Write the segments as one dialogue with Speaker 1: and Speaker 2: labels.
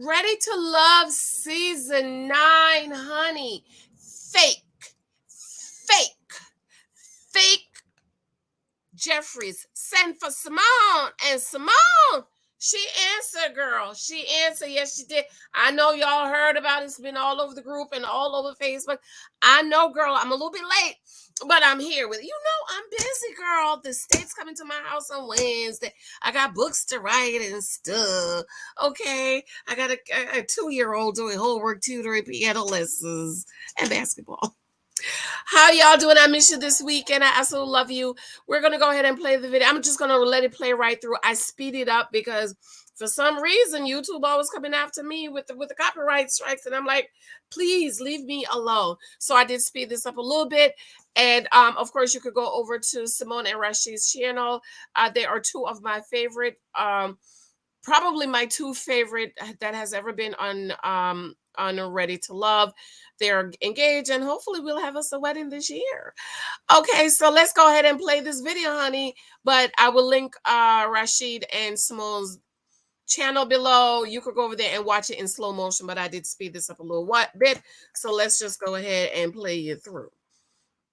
Speaker 1: Ready to Love season 9, honey. Fake, fake Jeffries sent for Symone, and Symone, she answered, girl. She answered. Yes, she did. I know y'all heard about it. It's been all over the group and all over Facebook. I know, girl. I'm a little bit late, but I'm here with, I'm busy, girl. The state's coming to my house on Wednesday. I got books to write and stuff. Okay. I got a 2-year-old doing homework, tutoring, piano lessons, and basketball. How y'all doing? I miss you this week, and I absolutely love you. We're going to go ahead and play the video. I'm just going to let it play right through. I speed it up because for some reason, YouTube always coming after me with the copyright strikes, and I'm like, please leave me alone. So I did speed this up a little bit. And of course, you could go over to Symone and Rashid's channel. They are two of my favorite, probably my two favorite that has ever been on Ready to Love. They're engaged, and hopefully we'll have us a wedding this year. Okay, so let's go ahead and play this video, honey. But I will link Rashid and Symone's channel below. You could go over there and watch it in slow motion, but I did speed this up a little bit. So let's just go ahead and play you through.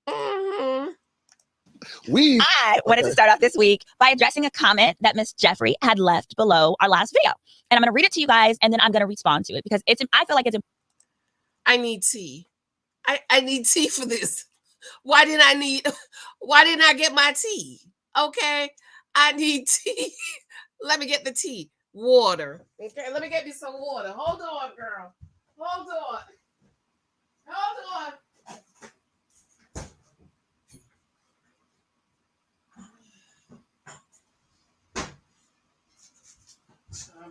Speaker 2: I wanted to start off this week by addressing a comment that Miss Jeffrie had left below our last video. And I'm going to read it to you guys, and then I'm going to respond to it because I feel like it's
Speaker 1: I need tea. I need tea for this. Why didn't I get my tea? Okay. I need tea. Let me get the tea. Water. Okay, let me get me some water. Hold on, girl. Hold on.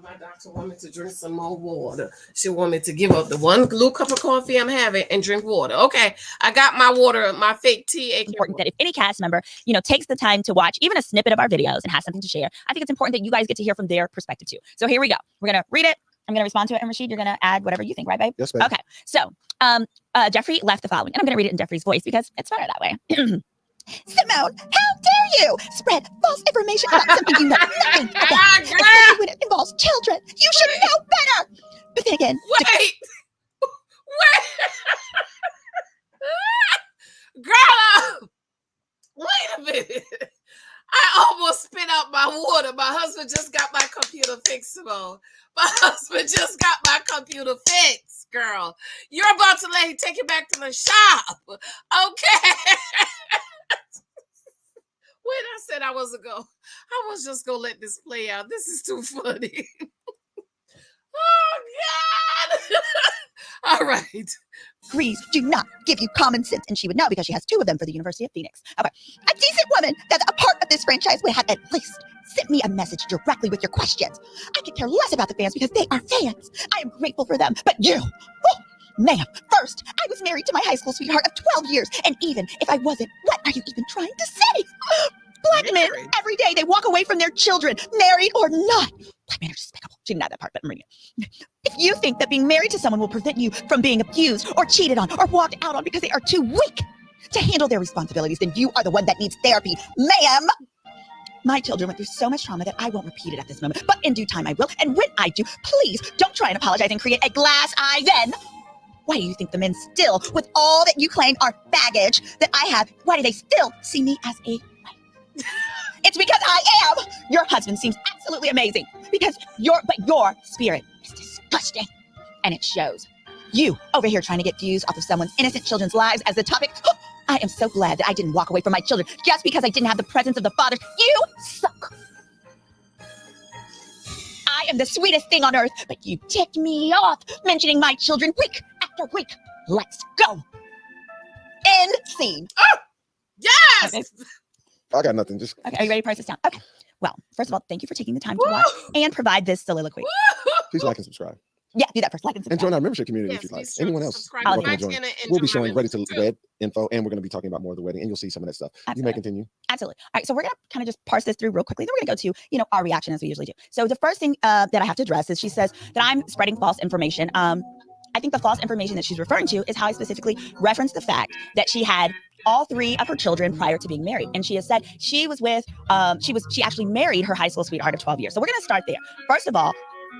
Speaker 1: My doctor wanted me to drink some more water. She wanted me to give up the one little cup of coffee I'm having and drink water. Okay, I got my water, my fake tea.
Speaker 2: It's important that if any cast member, takes the time to watch even a snippet of our videos and has something to share, I think it's important that you guys get to hear from their perspective too. So here we go. We're going to read it. I'm going to respond to it. And Rashid, you're going to add whatever you think, right, babe?
Speaker 3: Yes, babe.
Speaker 2: Okay. So Jeffrie left the following, and I'm going to read it in Jeffrie's voice because it's better that way. Symone, how dare you spread false information about something you know nothing about, especially when it involves children. You should know better. But then again,
Speaker 1: wait, girl, wait a minute. I almost spit out my water. My husband just got my computer fixed, Symone. My husband just got my computer fixed, girl. You're about to let him take it back to the shop. Okay. When I said I was just gonna let this play out. This is too funny. Oh God! All right.
Speaker 2: Degrees do not give you common sense, and she would know because she has 2 of them for the University of Phoenix. Okay, a decent woman that's a part of this franchise would have at least sent me a message directly with your questions. I could care less about the fans because they are fans. I am grateful for them, but you. Oh, ma'am, first, I was married to my high school sweetheart of 12 years, and even if I wasn't, what are you even trying to say? Black men, every day, they walk away from their children, married or not. Black men are despicable. She didn't add that part, but I'm reading it. If you think that being married to someone will prevent you from being abused or cheated on or walked out on because they are too weak to handle their responsibilities, then you are the one that needs therapy. Ma'am, my children went through so much trauma that I won't repeat it at this moment, but in due time I will. And when I do, please don't try and apologize and create a glass eye then. Why do you think the men still, with all that you claim are baggage that I have, why do they still see me as a wife? It's because I am. Your husband seems absolutely amazing because your spirit is disgusting, and it shows. You over here trying to get views off of someone's innocent children's lives as the topic. I am so glad that I didn't walk away from my children just because I didn't have the presence of the fathers. You suck. I am the sweetest thing on earth, but you ticked me off mentioning my children week after week. Let's go. End scene.
Speaker 1: Oh, yes.
Speaker 2: Okay.
Speaker 3: I got nothing. Just
Speaker 2: okay. Are you ready to price this down? Okay. Well, first of all, thank you for taking the time to watch and provide this soliloquy.
Speaker 3: Please like and subscribe.
Speaker 2: Yeah, do that first. Like and subscribe.
Speaker 3: And join our membership community if you'd like. Anyone else? We'll be showing Ready to Wed info, and we're going to be talking about more of the wedding, and you'll see some of that stuff.
Speaker 2: Absolutely.
Speaker 3: You may continue.
Speaker 2: Absolutely. All right, so we're going to kind of just parse this through real quickly. Then we're going to go to, our reaction as we usually do. So the first thing that I have to address is she says that I'm spreading false information. I think the false information that she's referring to is how I specifically referenced the fact that she had all 3 of her children prior to being married. And she has said she was with, she actually married her high school sweetheart of 12 years. So we're going to start there. First of all,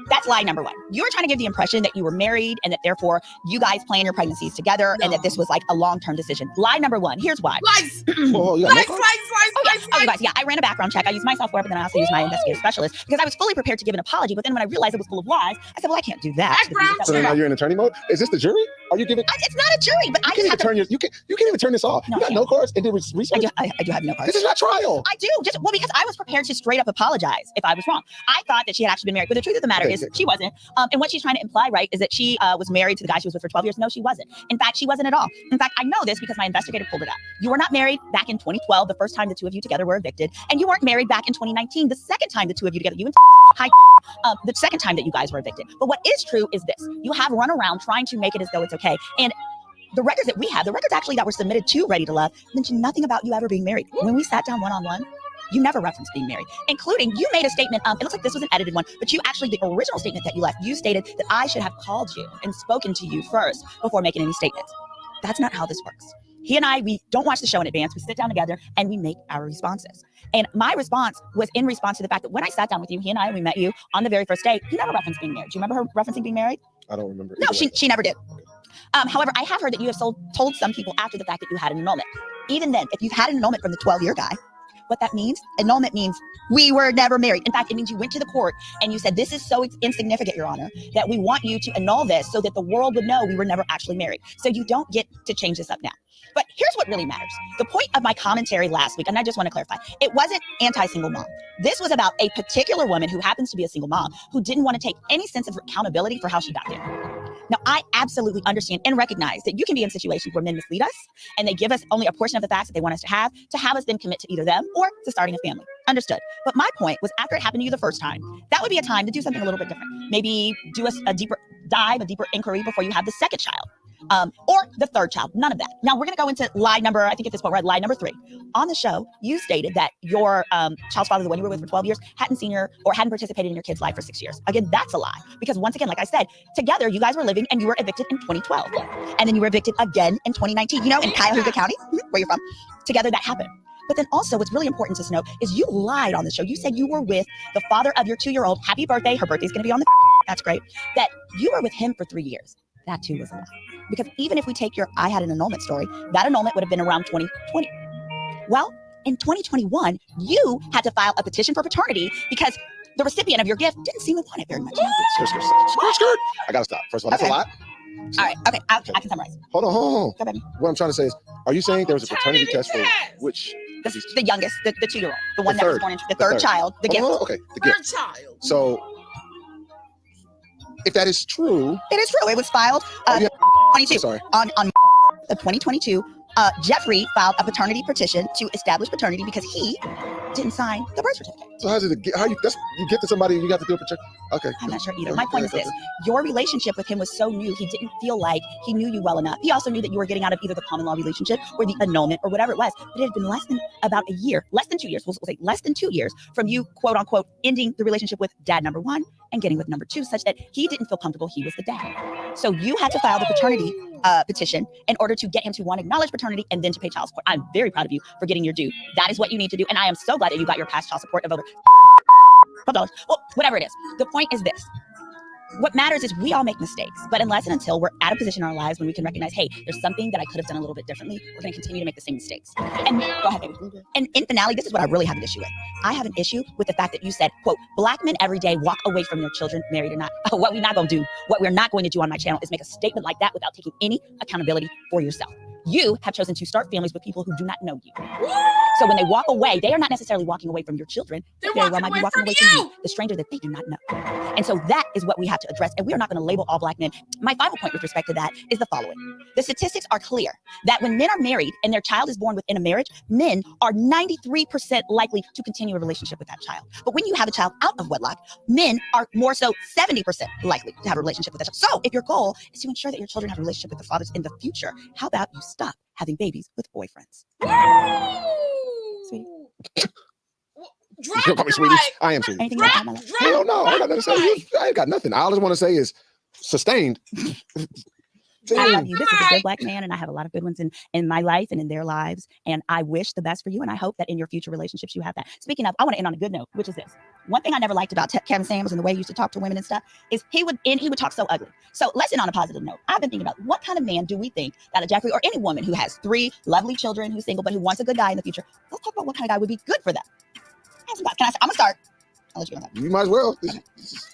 Speaker 2: That's lie number one. You were trying to give the impression that you were married and that therefore you guys plan your pregnancies together and that this was like a long-term decision. Lie number one. Here's why.
Speaker 1: Lies. Lies.
Speaker 2: You guys, I ran a background check. I used my software, but then I also used my investigative specialist because I was fully prepared to give an apology. But then when I realized it was full of lies, I said, well, I can't do that.
Speaker 3: So now you're in attorney mode? Is this the jury? Are you giving?
Speaker 2: It's not a jury, but I just have to.
Speaker 3: You can't even turn this off.
Speaker 2: No,
Speaker 3: you got no cards and then research?
Speaker 2: I do have no cards.
Speaker 3: This is not trial.
Speaker 2: I do. Because I was prepared to straight up apologize if I was wrong. I thought that she had actually been married. But the truth of the matter is she wasn't. And what she's trying to imply, right, is that she was married to the guy she was with for 12 years. No, she wasn't. In fact, she wasn't at all. In fact, I know this because my investigator pulled it out. You were not married back in 2012, the first time the two of you together were evicted. And you weren't married back in 2019, the second time the two of you together, you and the second time that you guys were evicted. But what is true is this. You have run around trying to make it as though it's okay. And the records that we have, the records actually that were submitted to Ready to Love, mention nothing about you ever being married. When we sat down one-on-one, you never referenced being married, including you made a statement. It looks like this was an edited one, but you actually, the original statement that you left, you stated that I should have called you and spoken to you first before making any statements. That's not how this works. He and I, we don't watch the show in advance. We sit down together and we make our responses. And my response was in response to the fact that when I sat down with you, he and I, we met you on the very first day, he never referenced being married. Do you remember her referencing being married?
Speaker 3: I don't remember.
Speaker 2: No, she never did. However, I have heard that you have told some people after the fact that you had an annulment. Even then, if you've had an annulment from the 12-year guy, what that means, annulment means we were never married. In fact, it means you went to the court and you said, this is so insignificant, Your Honor, that we want you to annul this so that the world would know we were never actually married. So you don't get to change this up now. But here's what really matters. The point of my commentary last week, and I just want to clarify, it wasn't anti-single mom. This was about a particular woman who happens to be a single mom who didn't want to take any sense of accountability for how she got there. Now, I absolutely understand and recognize that you can be in situations where men mislead us and they give us only a portion of the facts that they want us to have us then commit to either them or to starting a family. Understood. But my point was after it happened to you the first time, that would be a time to do something a little bit different. Maybe do a deeper dive, a deeper inquiry before you have the second child. Or the third child, none of that. Now we're going to go into lie number, I think at this point we're at lie number 3. On the show, you stated that your child's father, the one you were with for 12 years, hadn't seen her or hadn't participated in your kid's life for 6 years. Again, that's a lie. Because once again, like I said, together you guys were living and you were evicted in 2012. And then you were evicted again in 2019, you know, in Cuyahoga County, where you're from. Together that happened. But then also what's really important to note is you lied on the show. You said you were with the father of your 2-year-old. Happy birthday. Her birthday's going to be on the that's great. That you were with him for 3 years. That too was a lie. Because even if we take your I had an annulment story, that annulment would have been around 2020. Well, in 2021, you had to file a petition for paternity because the recipient of your gift didn't seem to want it very much.
Speaker 3: Skirt. I got to stop. First of all, that's a lie.
Speaker 2: All right. Okay. I can summarize.
Speaker 3: Hold on.
Speaker 2: Go, baby.
Speaker 3: What I'm trying to say is, are you saying there was a paternity test for which?
Speaker 2: The youngest, the 2-year-old, the one that was born in the third child, the gift.
Speaker 3: Okay, the gift.
Speaker 1: Third child.
Speaker 3: So, if that is true,
Speaker 2: it is true. It was filed 22 on the 2022. Jeffrie filed a paternity petition to establish paternity because he didn't sign the birth certificate.
Speaker 3: So you get to somebody and you got to do a paternity? Okay.
Speaker 2: I'm not sure either. My point is this. Your relationship with him was so new, he didn't feel like he knew you well enough. He also knew that you were getting out of either the common law relationship or the annulment or whatever it was. But it had been less than about a year, less than 2 years, we'll say less than 2 years from you, quote unquote, ending the relationship with dad number 1 and getting with number 2, such that he didn't feel comfortable he was the dad. So you had to file the paternity petition in order to get him to one, acknowledge paternity and then to pay child support. I'm very proud of you for getting your due. That is what you need to do. And I am so glad that you got your past child support of over $12. Well, whatever it is. The point is this. What matters is we all make mistakes, but unless and until we're at a position in our lives when we can recognize, hey, there's something that I could have done a little bit differently, we're going to continue to make the same mistakes. And go ahead, baby. And in finale, this is what I really have an issue with. I have an issue with the fact that you said, quote, black men every day walk away from their children, married or not. What we're not going to do, what we're not going to do on my channel is make a statement like that without taking any accountability for yourself. You have chosen to start families with people who do not know you. So when they walk away, they are not necessarily walking away from your children. They very well might be walking away from you, the stranger that they do not know. And so that is what we have to address. And we are not going to label all black men. My final point with respect to that is the following. The statistics are clear that when men are married and their child is born within a marriage, men are 93% likely to continue a relationship with that child. But when you have a child out of wedlock, men are more so 70% likely to have a relationship with that child. So if your goal is to ensure that your children have a relationship with their fathers in the future, how about you stop having babies with boyfriends? Sweetie.
Speaker 3: You call me sweetie? I am sweetie. Hell no, I ain't got nothing to say. I ain't got nothing. All I just want to say is sustained.
Speaker 2: I love you. This is a good Black man, and I have a lot of good ones in my life and in their lives. And I wish the best for you, and I hope that in your future relationships you have that. Speaking of, I want to end on a good note, which is this. One thing I never liked about Kevin Samuels and the way he used to talk to women and stuff is he would talk so ugly. So let's end on a positive note. I've been thinking about what kind of man do we think that a Jeffrie or any woman who has 3 lovely children, who's single, but who wants a good guy in the future. Let's talk about what kind of guy would be good for them. Can I say, I'm going to start. I'll let you go.
Speaker 3: You might as well.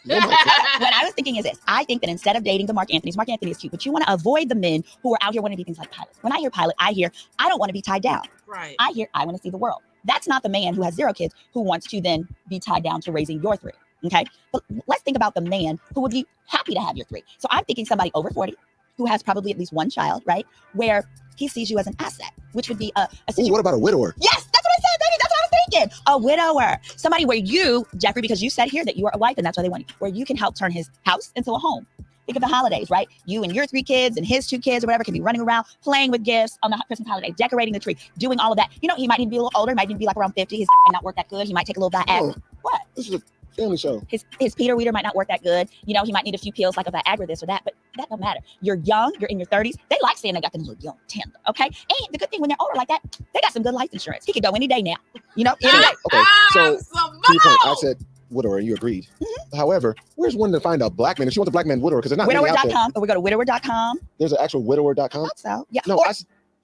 Speaker 2: What I was thinking is this. I think that instead of dating the Mark Anthony is cute, but you want to avoid the men who are out here wanting to be things like pilots. When I hear pilot, I hear, I don't want to be tied down.
Speaker 1: Right.
Speaker 2: I hear, I want to see the world. That's not the man who has 0 kids who wants to then be tied down to raising your 3. Okay. But let's think about the man who would be happy to have your 3. So I'm thinking somebody over 40 who has probably at least 1 child, right? Where he sees you as an asset, which would be a
Speaker 3: situation. What about a widower?
Speaker 2: Yes, that's what I said, baby. That's what I was thinking. A widower. Somebody where you, Jeffrie, because you said here that you are a wife and that's why they want you, where you can help turn his house into a home. Think of the holidays, right? You and your 3 kids and his 2 kids or whatever can be running around, playing with gifts on the Christmas holiday, decorating the tree, doing all of that. You know, he might need to be a little older, might need to be like around 50. His might not work that good. He might take a little Viagra. What?
Speaker 3: This is a family show.
Speaker 2: His Peter Weeder might not work that good. You know, he might need a few pills like a Viagra, this or that, but that don't matter. You're young, you're in your 30s. They like saying they got them little young tender, okay? And the good thing when they're older like that, they got some good life insurance. He could go any day now, you know? Any day.
Speaker 3: Okay, so to your point, I said widower and you agreed. However, where's one to find a Black man? If you want the Black man widower, because they're not
Speaker 2: widower.com, or we go to widower.com.
Speaker 3: There's an actual widower.com?
Speaker 2: So, yeah.
Speaker 3: No,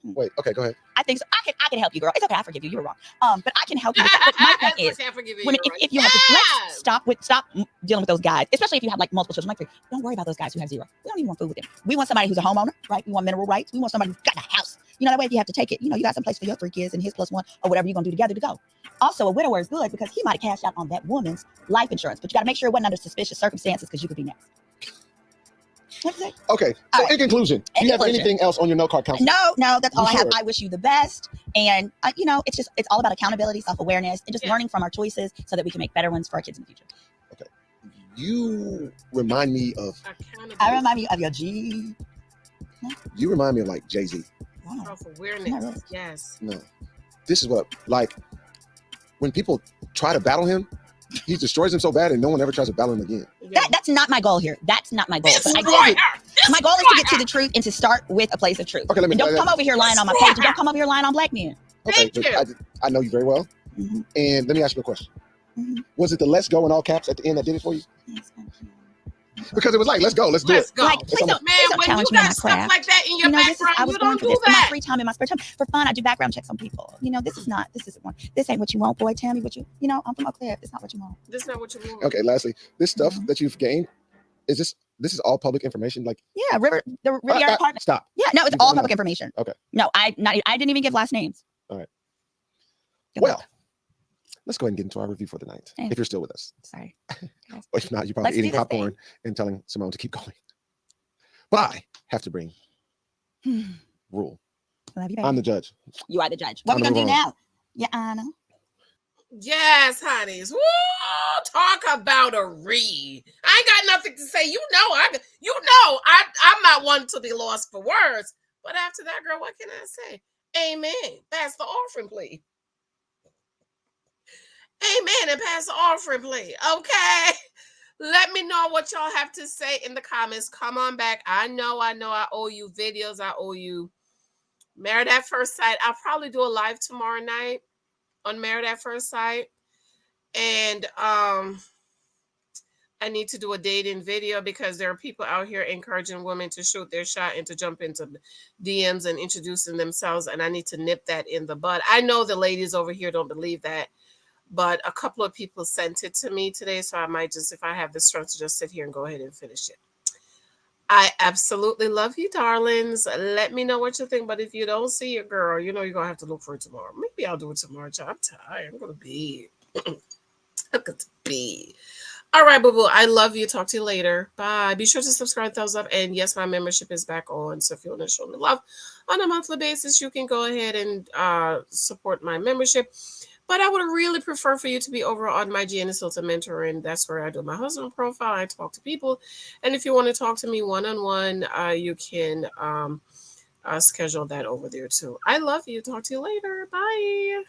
Speaker 3: wait, okay, go ahead.
Speaker 2: I think so. I can help you, girl. It's okay. I forgive you. You were wrong. But I can help you. But my point is, if you have to, let's stop dealing with those guys, especially if you have like multiple children. Like 3, don't worry about those guys who have 0. We don't even want food with them. We want somebody who's a homeowner, right? We want mineral rights. We want somebody who's got a house. You know, that way if you have to take it, you know, you got some place for your 3 kids and his +1 or whatever you're gonna do together to go. Also, a widower is good because he might have cashed out on that woman's life insurance, but you got to make sure it wasn't under suspicious circumstances because you could be next.
Speaker 3: Okay, so in conclusion, do you have anything else on your note card, counselor?
Speaker 2: No, that's all I have. I wish you the best. And, you know, it's all about accountability, self-awareness, and just learning from our choices so that we can make better ones for our kids in the future.
Speaker 3: Okay. You remind me of...
Speaker 2: I remind you of your G. No?
Speaker 3: You remind me of like Jay-Z.
Speaker 2: Wow.
Speaker 1: Self-awareness, really. Yes.
Speaker 3: No. This is what, like, when people try to battle him, he destroys him so bad and no one ever tries to battle him again.
Speaker 2: That's not my goal here. That's not my goal. My goal is to get to the truth and to start with a place of truth. Okay, and don't come over here lying on my page. And don't come over here lying on Black men.
Speaker 3: Okay, I know you very well. And let me ask you a question. Was it the let's go in all caps at the end that did it for you? Because it was like, let's go, let's do it.
Speaker 2: Like, please don't
Speaker 1: when you got stuff like that in your background, you don't do that.
Speaker 2: In my free time, in my spare time, for fun, I do background checks on people. You know, this isn't one. This ain't what you want, boy. Tell me what you know, I'm from Oak Cliff. It's not what you want.
Speaker 1: This is not what you want.
Speaker 3: Okay, lastly, this stuff that you've gained, this is all public information? Like,
Speaker 2: yeah, the Riviera apartment.
Speaker 3: Stop.
Speaker 2: Yeah, no, it's all public information.
Speaker 3: Okay.
Speaker 2: No, I didn't even give last names.
Speaker 3: All right. Well, let's go ahead and get into our review for the night. If you're still with us.
Speaker 2: Sorry.
Speaker 3: Or if not, you're probably eating popcorn and telling Symone to keep going. But I have to bring rule.
Speaker 2: Love you, baby.
Speaker 3: I'm the judge.
Speaker 2: You are the judge. What are we going to do now? Yeah, Anna.
Speaker 1: Yes, honeys. Woo! Talk about a read. I ain't got nothing to say. I'm not one to be lost for words. But after that, girl, what can I say? Amen. Pass the offering, please. Amen. And pass the offering, please. Okay. Let me know what y'all have to say in the comments. Come on back. I know I owe you videos. I owe you Married at First Sight. I'll probably do a live tomorrow night on Married at First Sight. And I need to do a dating video because there are people out here encouraging women to shoot their shot and to jump into DMs and introducing themselves. And I need to nip that in the bud. I know the ladies over here don't believe that, but a couple of people sent it to me today. So I might just, if I have the strength to just sit here and go ahead and finish it. I absolutely love you, darlings. Let me know what you think. But if you don't see your girl, you know you're going to have to look for it tomorrow. Maybe I'll do it tomorrow. I'm tired. I'm going to be. I'm going to be. All right, boo-boo. I love you. Talk to you later. Bye. Be sure to subscribe, thumbs up. And yes, my membership is back on. So if you want to show me love on a monthly basis, you can go ahead and support my membership. But I would really prefer for you to be over on my Janice Hilton Mentoring. That's where I do my husband profile. I talk to people. And if you want to talk to me one-on-one, you can schedule that over there too. I love you. Talk to you later. Bye.